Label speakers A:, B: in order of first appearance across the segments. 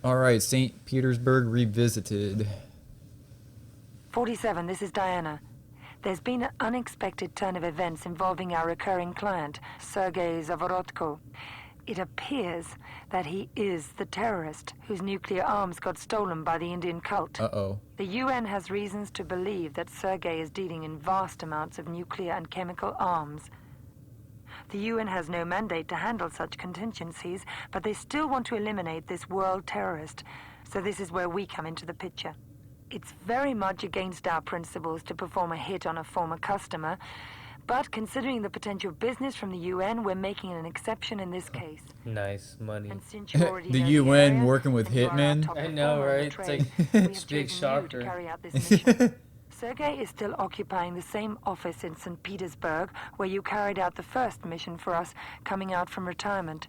A: Alright, St. Petersburg Revisited.
B: 47, this is Diana. There's been an unexpected turn of events involving our recurring client, Sergei Zavorotko. It appears that he is the terrorist whose nuclear arms got stolen by the Indian cult.
A: Uh-oh.
B: The UN has reasons to believe that Sergei is dealing in vast amounts of nuclear and chemical arms. The UN has no mandate to handle such contingencies, but they still want to eliminate this world terrorist. So this is where we come into the picture. It's very much against our principles to perform a hit on a former customer, but considering the potential business from the UN, we're making an exception in this case.
C: Nice money.
B: And since you already
A: The
B: know
A: UN
B: area,
A: working with
B: and you are our
A: Hitman?
B: top
C: I know,
B: performer in the
C: right? It's
B: trade,
C: like,
B: we
C: it's
B: have
C: big
B: chosen you to
C: shocker.
B: carry out this mission. Sergei is still occupying the same office in St. Petersburg where you carried out the first mission for us coming out from retirement.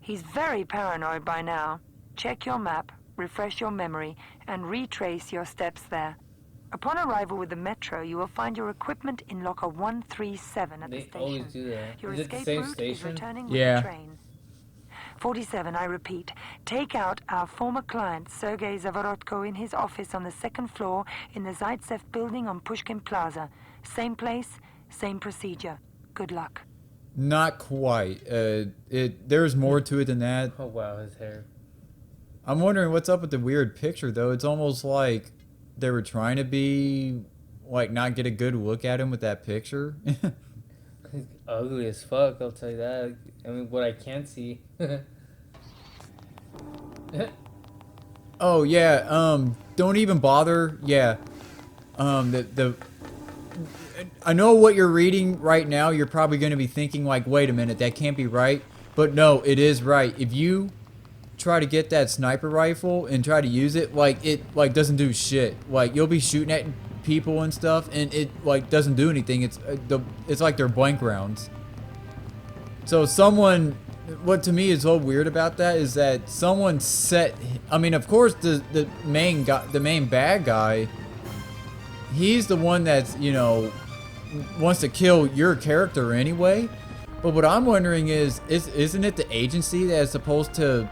B: He's very paranoid by now. Check your map, refresh your memory, and retrace your steps there. Upon arrival with the metro, you will find your equipment in locker 137 at the
C: They
B: station.
C: always do that.
B: Your
C: Is it the
B: escape
C: same
B: route is
C: station?
B: returning with
A: Yeah.
B: the train. 47, I repeat. Take out our former client, Sergei Zavorotko, in his office on the second floor in the Zaitsev building on Pushkin Plaza. Same place, same procedure. Good luck.
A: Not quite. There's more to it than that.
C: Oh wow, his hair.
A: I'm wondering what's up with the weird picture, though. It's almost like they were trying to be, like, not get a good look at him with that picture.
C: He's ugly as fuck, I'll tell you that. I mean, what I can't see.
A: Oh, yeah, don't even bother. Yeah. I know what you're reading right now. You're probably going to be thinking, like, wait a minute, that can't be right. But no, it is right. If you try to get that sniper rifle and try to use it, it doesn't do shit. Like, you'll be shooting at people and stuff, and it, like, doesn't do anything. It's like they're blank rounds. So someone, what to me is so weird about that is that someone set, I mean, of course, the main guy, the main bad guy, he's the one that's, you know, wants to kill your character anyway. But what I'm wondering isn't it the agency that is supposed to,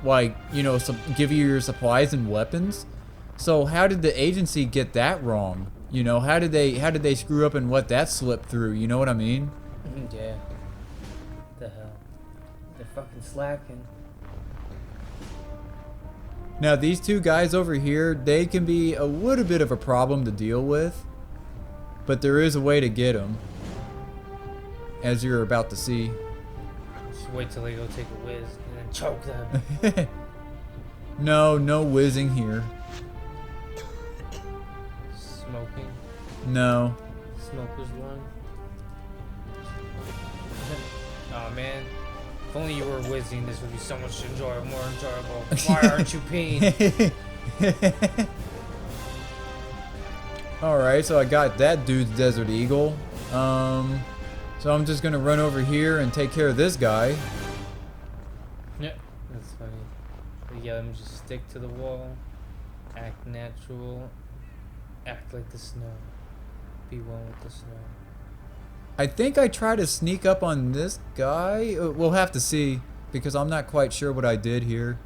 A: like, you know, give you your supplies and weapons? So how did the agency get that wrong? You know, how did they screw up and let that slip through? You know what I mean?
C: Yeah. The hell? They're fucking slacking.
A: Now these two guys over here, they can be a little bit of a problem to deal with, but there is a way to get them, as you're about to see.
C: Just wait till they go take a whiz and then choke them.
A: No whizzing here.
C: Smoking.
A: No.
C: Smoker's one. Oh man. If only you were whizzing, this would be so much more enjoyable. Why aren't you peeing?
A: Alright, so I got that dude's Desert Eagle. So I'm just gonna run over here and take care of this guy.
C: Yeah, that's funny. But yeah, let me just stick to the wall. Act natural. Act like the snow. Be one with the snow.
A: I think I tried to sneak up on this guy. We'll have to see, because I'm not quite sure what I did here.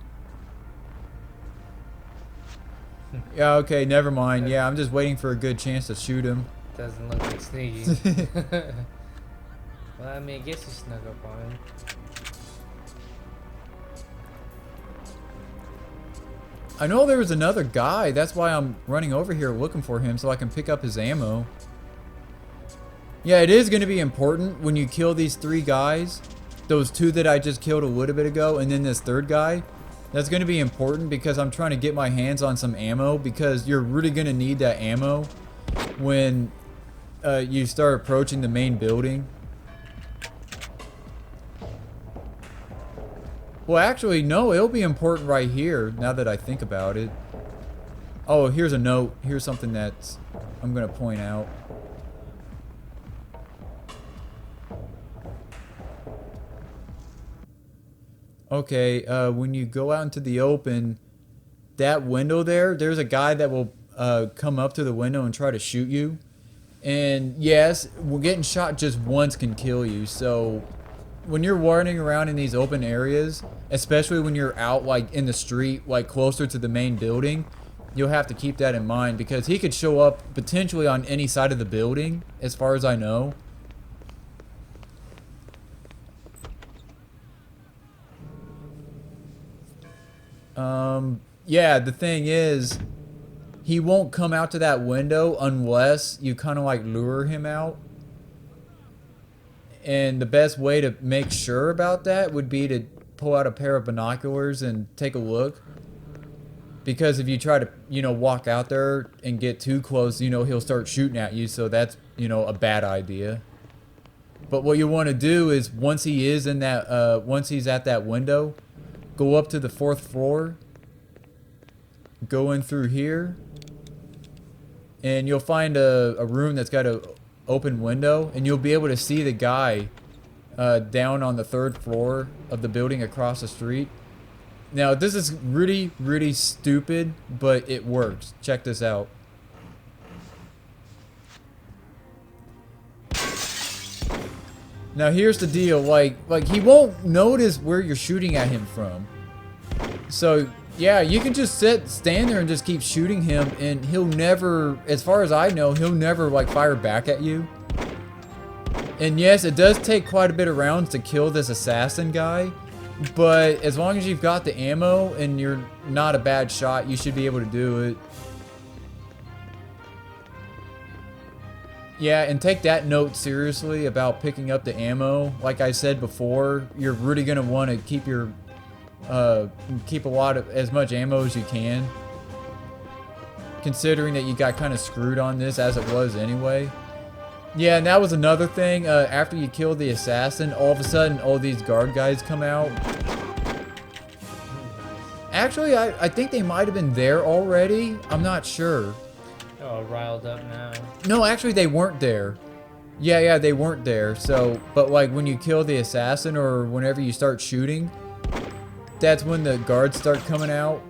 A: Yeah, okay, never mind. Yeah, I'm just waiting for a good chance to shoot him.
C: Doesn't look like Sneaky. Well, I mean, I guess you snuck up on him.
A: I know there was another guy. That's why I'm running over here looking for him so I can pick up his ammo. Yeah, it is going to be important when you kill these three guys. Those two that I just killed a little bit ago, and then this third guy. That's going to be important because I'm trying to get my hands on some ammo, because you're really going to need that ammo when you start approaching the main building. Well, actually, no, it'll be important right here, now that I think about it. Oh, here's a note. Here's something that I'm going to point out. Okay, when you go out into the open, that window there's a guy that will come up to the window and try to shoot you. And yes, getting shot just once can kill you, so when you're wandering around in these open areas, especially when you're out like in the street, like closer to the main building, you'll have to keep that in mind because he could show up potentially on any side of the building, as far as I know. Yeah, the thing is, he won't come out to that window unless you kind of like lure him out. And the best way to make sure about that would be to pull out a pair of binoculars and take a look. Because if you try to, you know, walk out there and get too close, you know, he'll start shooting at you. So that's, you know, a bad idea. But what you want to do is once he is in that, once he's at that window, go up to the 4th floor. Go in through here. And you'll find a room that's got a open window, and you'll be able to see the guy down on the 3rd floor of the building across the street. Now, this is really, really stupid, but it works. Check this out. Now, here's the deal. Like he won't notice where you're shooting at him from. So, yeah, you can just stand there and just keep shooting him, and he'll never, as far as I know, he'll never, like, fire back at you. And yes, it does take quite a bit of rounds to kill this assassin guy, but as long as you've got the ammo and you're not a bad shot, you should be able to do it. Yeah, and take that note seriously about picking up the ammo. Like I said before, you're really going to want to keep your keep as much ammo as you can, considering that you got kind of screwed on this as it was anyway. Yeah, and that was another thing. After you kill the assassin, all of a sudden all these guard guys come out. Actually, I think they might have been there already. I'm not sure.
C: Oh, riled up now.
A: No, actually they weren't there. Yeah, they weren't there. So, but like when you kill the assassin or whenever you start shooting, that's when the guards start coming out.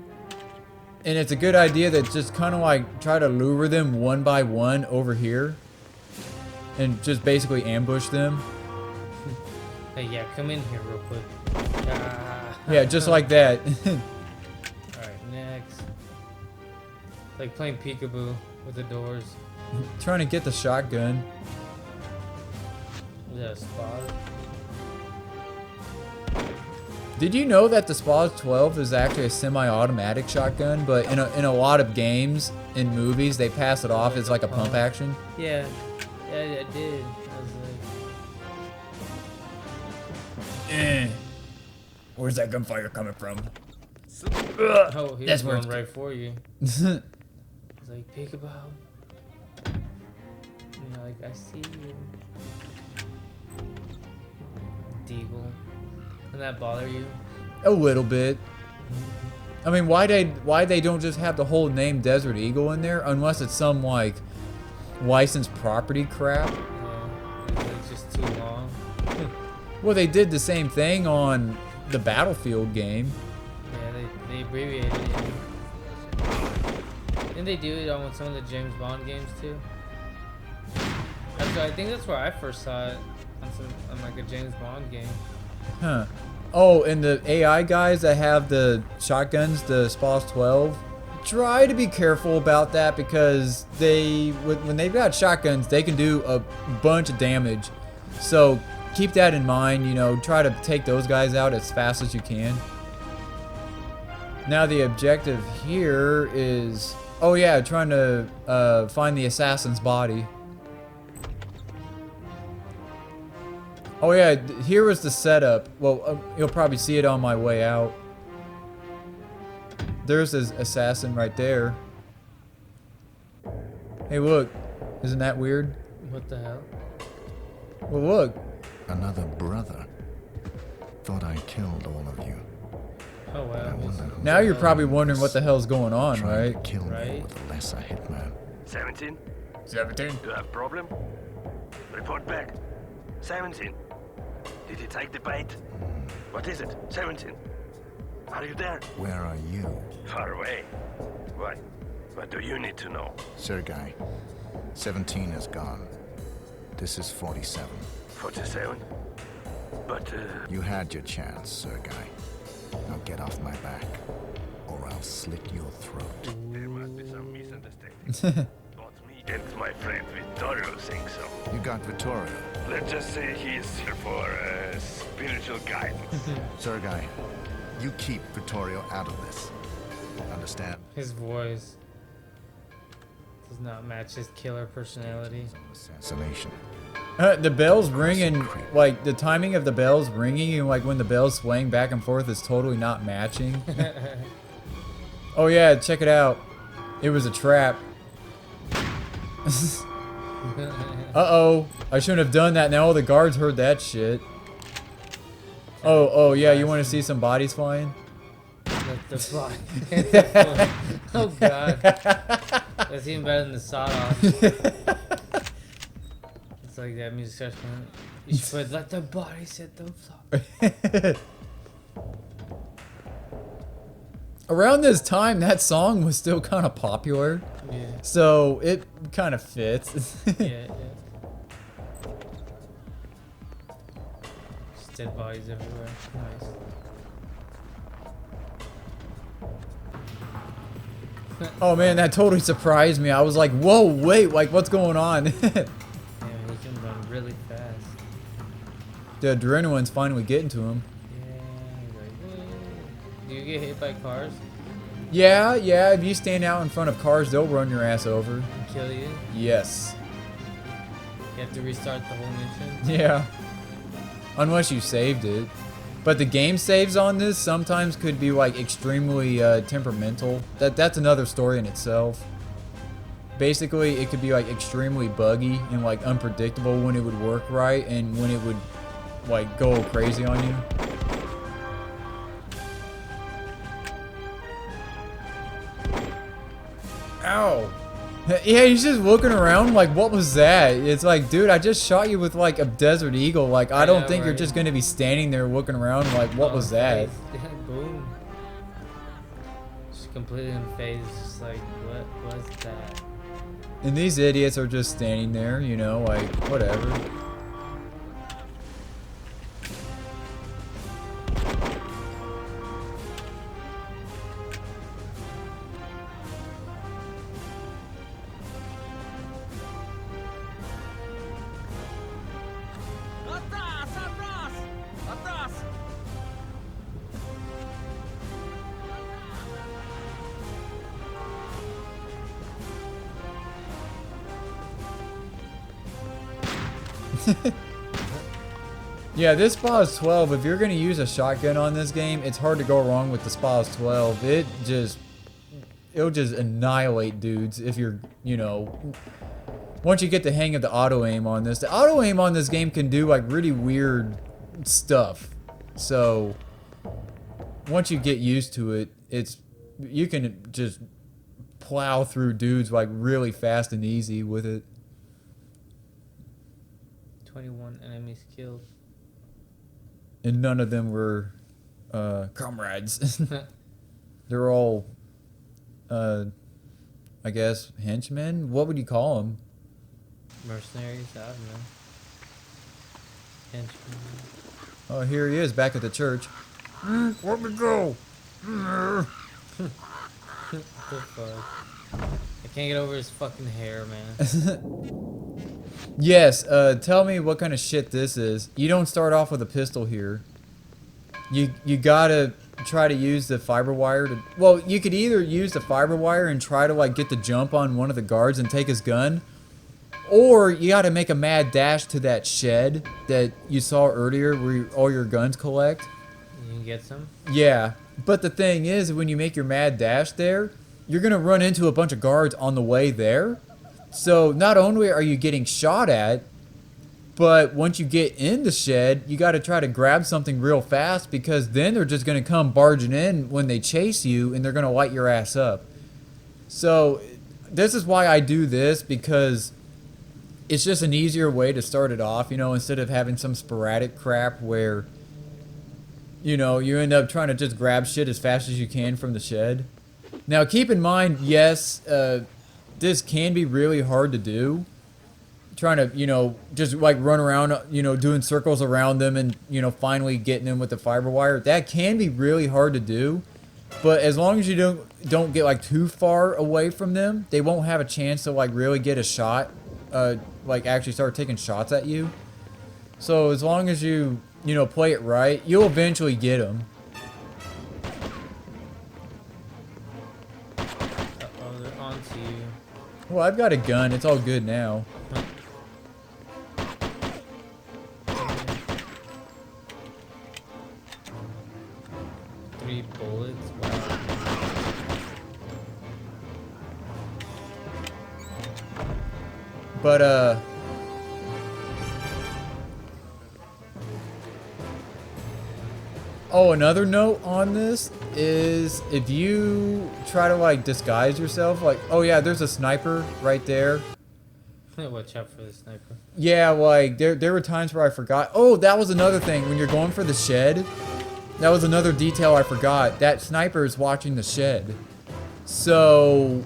A: And it's a good idea to just kind of like try to lure them one by one over here. And just basically ambush them.
C: Hey, yeah, come in here real quick.
A: Yeah, just like that.
C: Alright, next. Like playing peekaboo with the doors.
A: Trying to get the shotgun.
C: Is that a spot?
A: Did you know that the SPAS 12 is actually a semi-automatic shotgun, but in a lot of games, in movies, they pass it off as like a pump action?
C: Yeah, I did. I was like...
A: Where's that gunfire coming from?
C: Oh, he
A: That's
C: was
A: where
C: going right for you. He's like, peekaboo. You know, like, I see you. Deagle. Doesn't that bother you?
A: A little bit. I mean, why they don't just have the whole name Desert Eagle in there, unless it's some like licensed property crap?
C: Yeah, it's just too long.
A: Well, they did the same thing on the Battlefield game.
C: Yeah, they abbreviated it. Didn't they do it on some of the James Bond games too? I think that's where I first saw it, on like a James Bond game.
A: Huh. Oh, and the AI guys that have the shotguns, the SPAS 12, try to be careful about that because when they've got shotguns, they can do a bunch of damage. So keep that in mind, you know, try to take those guys out as fast as you can. Now the objective here is, oh yeah, trying to find the assassin's body. Oh yeah, here was the setup. Well, you'll probably see it on my way out. There's this assassin right there. Hey look, isn't that weird?
C: What the hell?
A: Well look.
D: Another brother. Thought I killed all of you.
C: Oh wow.
A: Now you're probably wondering what the hell's going on,
D: Trying
A: right?
D: to kill me
C: Right.
D: with a lesser hitman.
E: 17?
A: 17.
E: You have problem? Report back. 17. Did you take the bait? What is it? 17. Are you there?
D: Where are you?
E: Far away. Why? What do you need to know?
D: Sergei. 17 is gone. This is 47.
E: 47? But,
D: You had your chance, Sergei. Now get off my back, or I'll slit your throat.
E: there must be some misunderstanding. Both me and my friend Vittorio think so.
D: You got Vittorio.
E: Let's just say he's here for spiritual guidance.
D: Sergei, you keep Vittorio out of this. Understand?
C: His voice does not match his killer personality.
D: Assassination.
A: The bells ringing, like the timing of the bells ringing and like when the bells swaying back and forth is totally not matching. Oh yeah, check it out. It was a trap. Uh-oh. I shouldn't have done that. Now all the guards heard that shit. Oh yeah, you want to see some bodies flying?
C: Let the body. Oh god. That's even better than the sawed-off. It's like that music starts going. You should put let the bodies hit the floor.
A: Around this time, that song was still kind of popular.
C: Yeah.
A: So it kind of fits.
C: Yeah. Just dead bodies everywhere. Nice.
A: Oh man, that totally surprised me. I was like, whoa, wait, like what's going on?
C: Yeah, he can run really fast.
A: The adrenaline's finally getting to him.
C: Yeah, he's like, "Whoa." Do you get hit by cars
A: Yeah, if you stand out in front of cars, they'll run your ass over.
C: and kill you?
A: Yes.
C: You have to restart the whole mission?
A: Yeah. Unless you saved it. But the game saves on this sometimes could be like extremely temperamental. That's another story in itself. Basically, it could be like extremely buggy and like unpredictable when it would work right and when it would like go crazy on you. Ow. Yeah, he's just looking around like, what was that? It's like, dude, I just shot you with like a Desert Eagle. Like, I don't think you're
C: right.
A: just gonna be standing there looking around like, what was that?
C: Boom. Just completely unfazed, just like, what was that?
A: And these idiots are just standing there, you know, like, whatever. Yeah, this SPAS 12, if you're going to use a shotgun on this game, it's hard to go wrong with the SPAS 12. It'll just annihilate dudes if you're, you know, once you get the hang of the auto aim on this. The auto aim on this game can do like really weird stuff. So once you get used to it, you can just plow through dudes like really fast and easy with it.
C: 21 enemies killed.
A: And none of them were comrades. They're all, I guess, henchmen? What would you call them?
C: Mercenaries? I don't know. Henchmen.
A: Oh, here he is, back at the church. Let me go.
C: What the fuck? I can't get over his fucking hair, man.
A: Yes, tell me what kind of shit this is. You don't start off with a pistol here. You gotta try to use the fiber wire to... Well, you could either use the fiber wire and try to, like, get the jump on one of the guards and take his gun. Or you gotta make a mad dash to that shed that you saw earlier where all your guns collect.
C: You can get some?
A: Yeah, but the thing is, when you make your mad dash there, you're gonna run into a bunch of guards on the way there. So not only are you getting shot at, but once you get in the shed, you got to try to grab something real fast because then they're just going to come barging in when they chase you and they're going to light your ass up. So this is why I do this, because it's just an easier way to start it off, you know, instead of having some sporadic crap where, you know, you end up trying to just grab shit as fast as you can from the shed. Now keep in mind, yes, this can be really hard to do. trying to, you know, just like run around, you know, doing circles around them and, you know, finally getting them with the fiber wire. That can be really hard to do. But as long as you don't get like too far away from them, they won't have a chance to like really get a shot, like actually start taking shots at you. So as long as you know, play it right, you'll eventually get them.
C: Uh-oh, they're onto you.
A: Well, I've got a gun. It's all good now.
C: 3 bullets. Wow.
A: But oh, another note on this is if you try to like disguise yourself, like, oh yeah, there's a sniper right there.
C: Watch out for the sniper.
A: Yeah, like there were times where I forgot. Oh, that was another thing when you're going for the shed. That was another detail I forgot. That sniper is watching the shed. So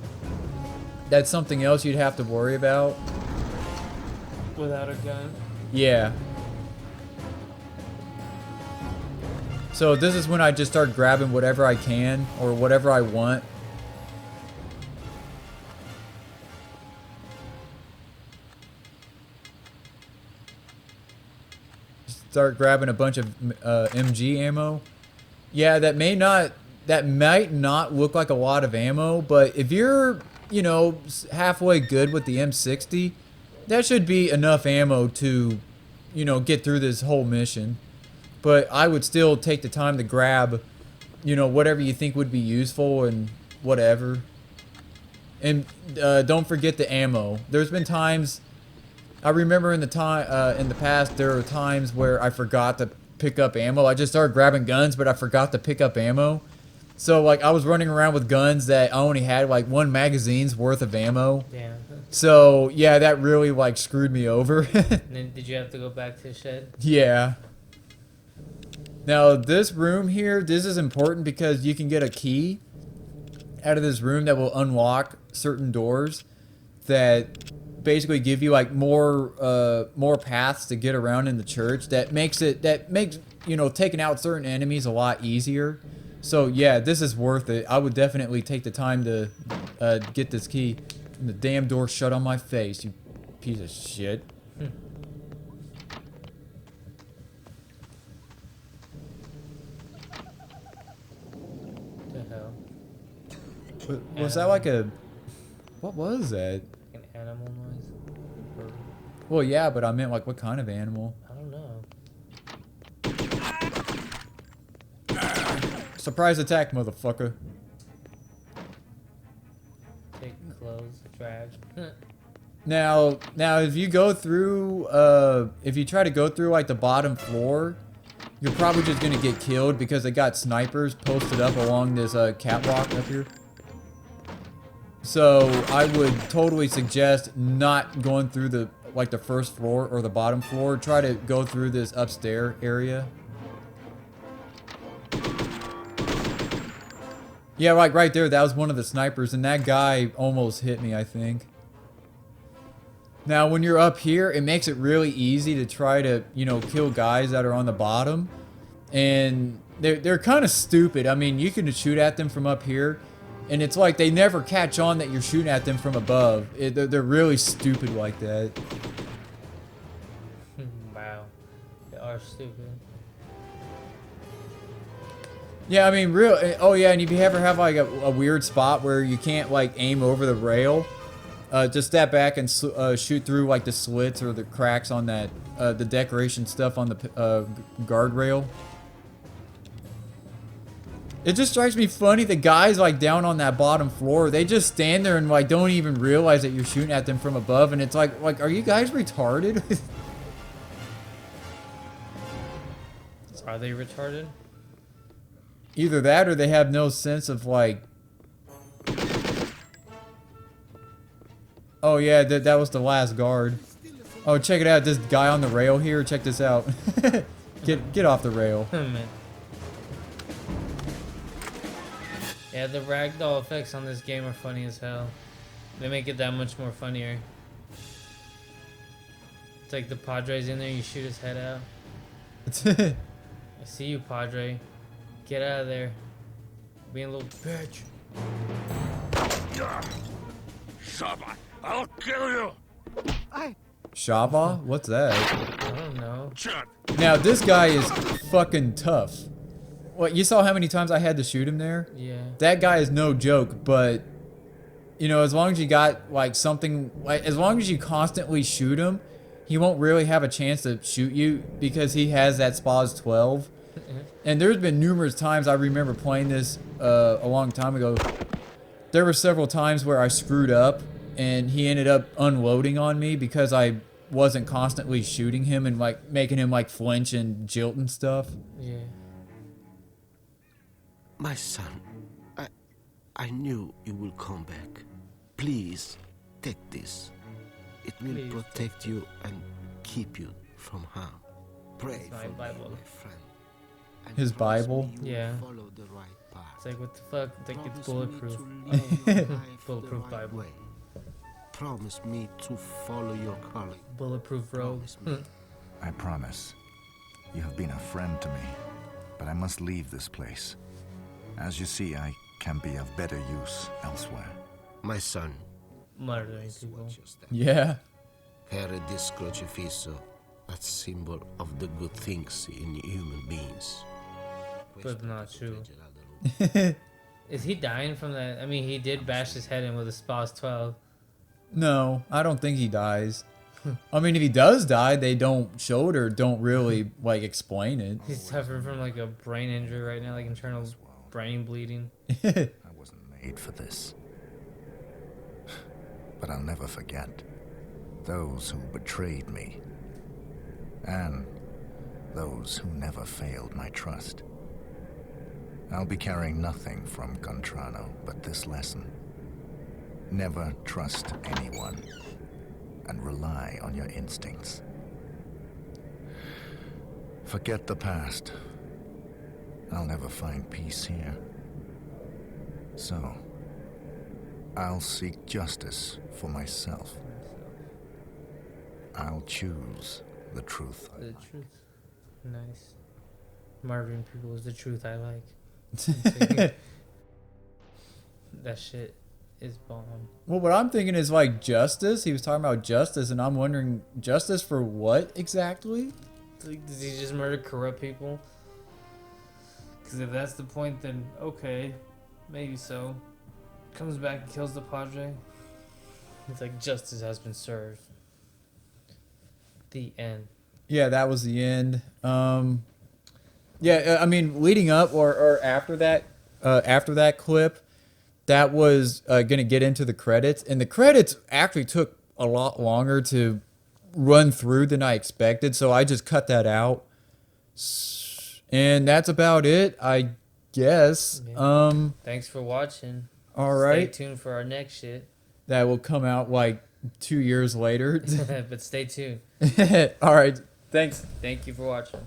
A: that's something else you'd have to worry about.
C: Without a gun?
A: Yeah. So this is when I just start grabbing whatever I can or whatever I want. Start grabbing a bunch of MG ammo. Yeah, that might not look like a lot of ammo, but if you're, you know, halfway good with the M60, that should be enough ammo to, you know, get through this whole mission. But I would still take the time to grab, you know, whatever you think would be useful and whatever. And don't forget the ammo. There's been times, I remember in the past, there were times where I forgot to pick up ammo. I just started grabbing guns, but I forgot to pick up ammo. So like I was running around with guns that I only had like 1 magazine's worth of ammo.
C: Damn.
A: So yeah, that really like screwed me over.
C: And then did you have to go back to the shed?
A: Yeah. Now this room here, this is important because you can get a key out of this room that will unlock certain doors that basically give you like more paths to get around in the church. That makes you know, taking out certain enemies a lot easier. So yeah, this is worth it. I would definitely take the time to get this key. And the damn door shut on my face, you piece of shit.
C: The hell?
A: Was that like a... What was that?
C: An animal noise? Or,
A: Well, yeah, but I meant like what kind of animal?
C: I don't know.
A: Surprise attack, motherfucker.
C: Take clothes, drag.
A: Now, if you go through, if you try to go through like the bottom floor, you're probably just gonna get killed because they got snipers posted up along this catwalk up here. So I would totally suggest not going through the like the first floor or the bottom floor. Try to go through this upstairs area. Yeah, like right there, that was one of the snipers, and that guy almost hit me, I think. Now, when you're up here, it makes it really easy to try to, you know, kill guys that are on the bottom. And they're kind of stupid. I mean, you can shoot at them from up here, and it's like they never catch on that you're shooting at them from above. They're really stupid like that.
C: Wow. They are stupid.
A: Yeah, I mean, oh yeah, and if you ever have like a weird spot where you can't like aim over the rail, just step back and shoot through like the slits or the cracks on that, the decoration stuff on the guardrail. It just strikes me funny, the guys like down on that bottom floor, they just stand there and like don't even realize that you're shooting at them from above, and it's like are you guys retarded?
C: Are they retarded?
A: Either that or they have no sense of like... Oh yeah, that was the last guard. Oh, check it out, this guy on the rail here, check this out. Get off the rail.
C: Man. Yeah, the ragdoll effects on this game are funny as hell. They make it that much more funnier. It's like the Padre's in there, you shoot his head out. I see you, Padre. Get out of there. Being a little bitch.
E: Shaba, I'll kill you.
A: Shaba? What's that?
C: I don't know.
E: Chut.
A: Now, this guy is fucking tough. What, you saw how many times I had to shoot him there?
C: Yeah.
A: That guy is no joke, but, you know, as long as you got, like, something, like, as long as you constantly shoot him, he won't really have a chance to shoot you because he has that SPAS 12. And there's been numerous times I remember playing this a long time ago. There were several times where I screwed up and he ended up unloading on me because I wasn't constantly shooting him and like making him like flinch and jilt and stuff.
C: Yeah.
F: My son, I knew you will come back. Please, take this. It will
C: Please.
F: protect you and keep you from harm. Pray
C: It's my
F: for me,
C: Bible.
F: my friend. And
A: His
F: promise
A: Bible?
F: me you will
C: Yeah.
F: follow the right path.
C: It's like, what the fuck? It's like it's
F: Promise me
C: bulletproof.
F: to live your life
C: Bulletproof
F: the right
C: Bible.
F: way. Promise me to follow your calling.
C: Bulletproof robe.
F: Promise me.
D: I promise. You have been a friend to me, but I must leave this place. As you see, I can be of better use elsewhere.
F: My son,
C: Murdering people.
F: watch your step.
A: Yeah.
F: Carry this crucifisso, that symbol of the good things in human beings.
C: But not true.
F: Leggere
C: Is he dying from that? I mean, he did bash his head in with a SPAS 12.
A: No, I don't think he dies. I mean, if he does die, they don't show it or don't really like explain it.
C: He's suffering from like a brain injury right now, like internal brain bleeding.
D: I wasn't made for this. But I'll never forget those who betrayed me, and those who never failed my trust. I'll be carrying nothing from Gontranno but this lesson. Never trust anyone, and rely on your instincts. Forget the past. I'll never find peace here. So, I'll seek justice for myself. I'll choose the truth.
C: The truth. Nice. Murdering people is the truth I like. That shit is bomb.
A: Well, what I'm thinking is like justice. He was talking about justice, and I'm wondering justice for what exactly?
C: Like, does he just murder corrupt people? Because if that's the point, then okay, maybe so. Comes back and kills the Padre. It's like justice has been served. The end.
A: Yeah, that was the end. Yeah, I mean, leading up or after that clip, that was gonna get into the credits, and the credits actually took a lot longer to run through than I expected, so I just cut that out. And that's about it, I guess.
C: Yeah. Thanks for watching.
A: All right.
C: Stay tuned for our next shit.
A: That will come out like 2 years later.
C: But stay tuned.
A: All right. Thanks.
C: Thank you for watching.